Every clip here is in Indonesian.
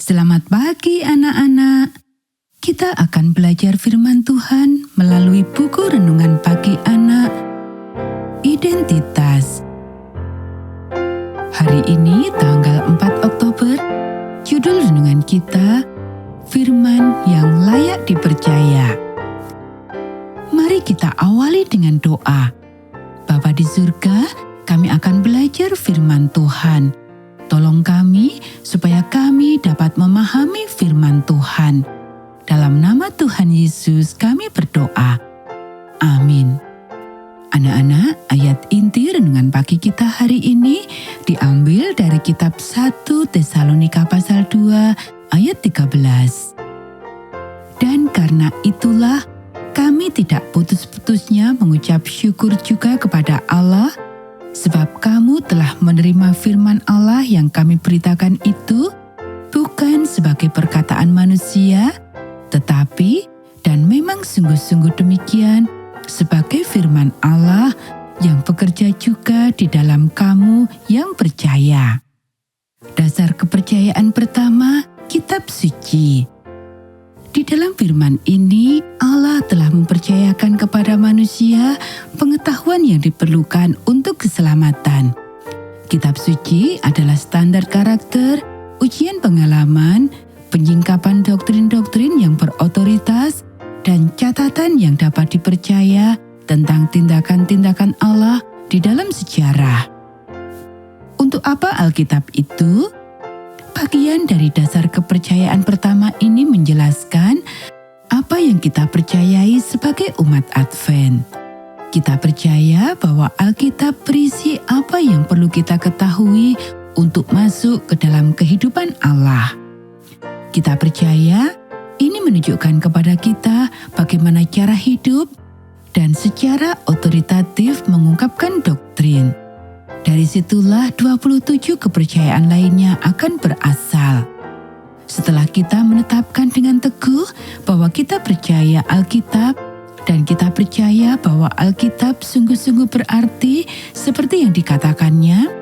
Selamat pagi anak-anak. Kita akan belajar firman Tuhan melalui buku renungan pagi anak, Identitas. Hari ini tanggal 4 Oktober, judul renungan kita, Firman yang layak dipercaya. Mari kita awali dengan doa. Bapa di surga, kami akan belajar firman Tuhan. Tolong kami supaya kami dapat memahami firman Tuhan. Dalam nama Tuhan Yesus kami berdoa. Amin. Anak-anak, ayat inti renungan pagi kita hari ini diambil dari kitab 1 Tesalonika pasal 2 ayat 13. Dan karena itulah kami tidak putus-putusnya mengucap syukur juga kepada Allah, sebab kamu telah menerima firman Allah yang kami beritakan itu, bukan sebagai perkataan manusia, tetapi, dan memang sungguh-sungguh demikian, sebagai firman Allah yang bekerja juga di dalam kamu yang percaya. Dasar kepercayaan pertama, kitab suci. Di dalam firman ini, Allah telah mempercayakan kepada manusia pengetahuan yang diperlukan untuk keselamatan. Kitab suci adalah standar karakter, ujian pengalaman, penyingkapan doktrin-doktrin yang berotoritas, dan catatan yang dapat dipercaya tentang tindakan-tindakan Allah di dalam sejarah. Untuk apa Alkitab itu? Bagian dari dasar kepercayaan pertama ini menjelaskan apa yang kita percayai sebagai umat Advent. Kita percaya bahwa Alkitab berisi apa yang perlu kita ketahui untuk masuk ke dalam kehidupan Allah. Kita percaya ini menunjukkan kepada kita bagaimana cara hidup dan secara otoritatif mengungkapkan doktrin. Dari situlah 27 kepercayaan lainnya akan berasal. Setelah kita menetapkan dengan teguh bahwa kita percaya Alkitab dan kita percaya bahwa Alkitab sungguh-sungguh berarti seperti yang dikatakannya,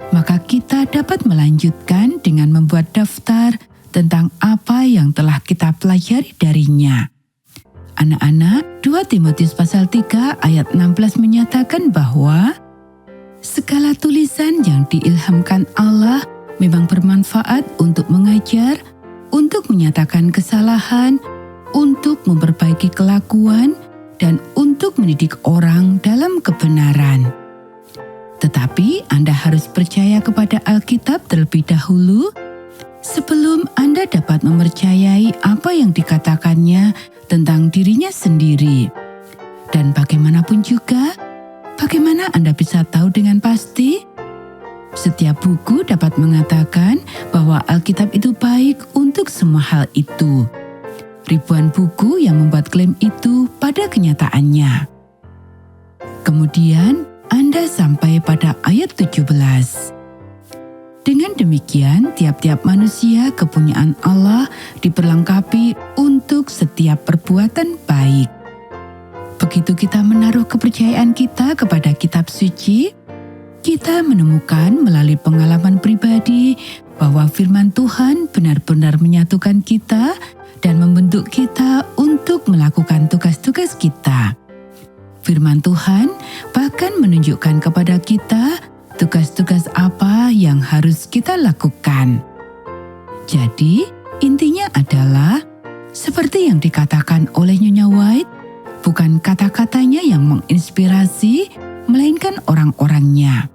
maka kita dapat melanjutkan dengan membuat daftar tentang apa yang telah kita pelajari darinya. Anak-anak, 2 Timotius pasal 3 ayat 16 menyatakan bahwa segala tulisan yang diilhamkan Allah memang bermanfaat untuk mengajar, untuk menyatakan kesalahan, untuk memperbaiki kelakuan, dan untuk mendidik orang dalam kebenaran. Tetapi Anda harus percaya kepada Alkitab terlebih dahulu sebelum Anda dapat mempercayai apa yang dikatakannya tentang dirinya sendiri. Dan bagaimanapun juga, bagaimana Anda bisa tahu dengan pasti? Setiap buku dapat mengatakan bahwa Alkitab itu baik untuk semua hal itu. Ribuan buku yang membuat klaim itu pada kenyataannya. Kemudian Anda sampai pada ayat 17. Dengan demikian, tiap-tiap manusia kepunyaan Allah diperlengkapi untuk setiap perbuatan baik. Begitu kita menaruh kepercayaan kita kepada kitab suci, kita menemukan melalui pengalaman pribadi bahwa firman Tuhan benar-benar menyatukan kita dan membentuk kita untuk melakukan tugas-tugas kita. Firman Tuhan bahkan menunjukkan kepada kita tugas-tugas apa yang harus kita lakukan. Jadi, intinya adalah seperti yang dikatakan oleh Nyonya White, bukan kata-katanya yang menginspirasi, melainkan orang-orangnya.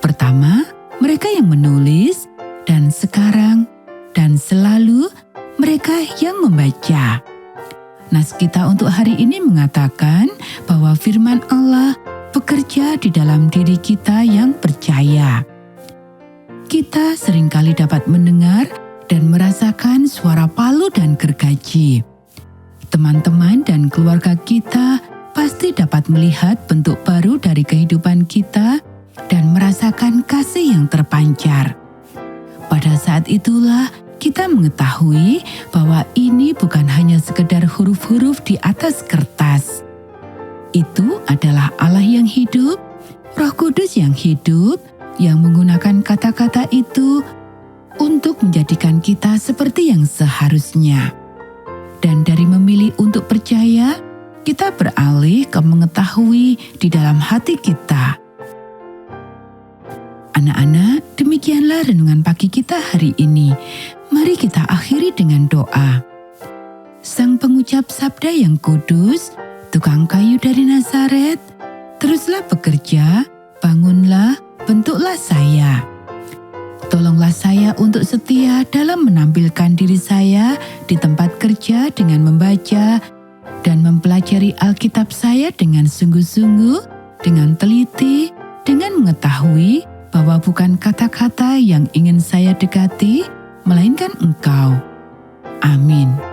Pertama, mereka yang menulis, dan sekarang, dan selalu mereka yang membaca. Nas kita untuk hari ini mengatakan bahwa firman Allah bekerja di dalam diri kita yang percaya. Kita seringkali dapat mendengar dan merasakan suara palu dan gergaji. Teman-teman dan keluarga kita pasti dapat melihat bentuk baru dari kehidupan kita dan merasakan kasih yang terpancar. Pada saat itulah kita mengetahui bahwa ini bukan hanya sekedar huruf-huruf di atas kertas. Itu adalah Allah yang hidup, Roh Kudus yang hidup, yang menggunakan kata-kata itu untuk menjadikan kita seperti yang seharusnya. Dan dari memilih untuk percaya, kita beralih ke mengetahui di dalam hati kita. Anak-anak, demikianlah renungan pagi kita hari ini. Mari kita akhiri dengan doa. Sang pengucap sabda yang kudus, tukang kayu dari Nazaret, teruslah bekerja, bangunlah, bentuklah saya. Tolonglah saya untuk setia dalam menampilkan diri saya di tempat kerja dengan membaca dan mempelajari Alkitab saya dengan sungguh-sungguh, dengan teliti, dengan mengetahui bahwa bukan kata-kata yang ingin saya dekati, melainkan Engkau. Amin.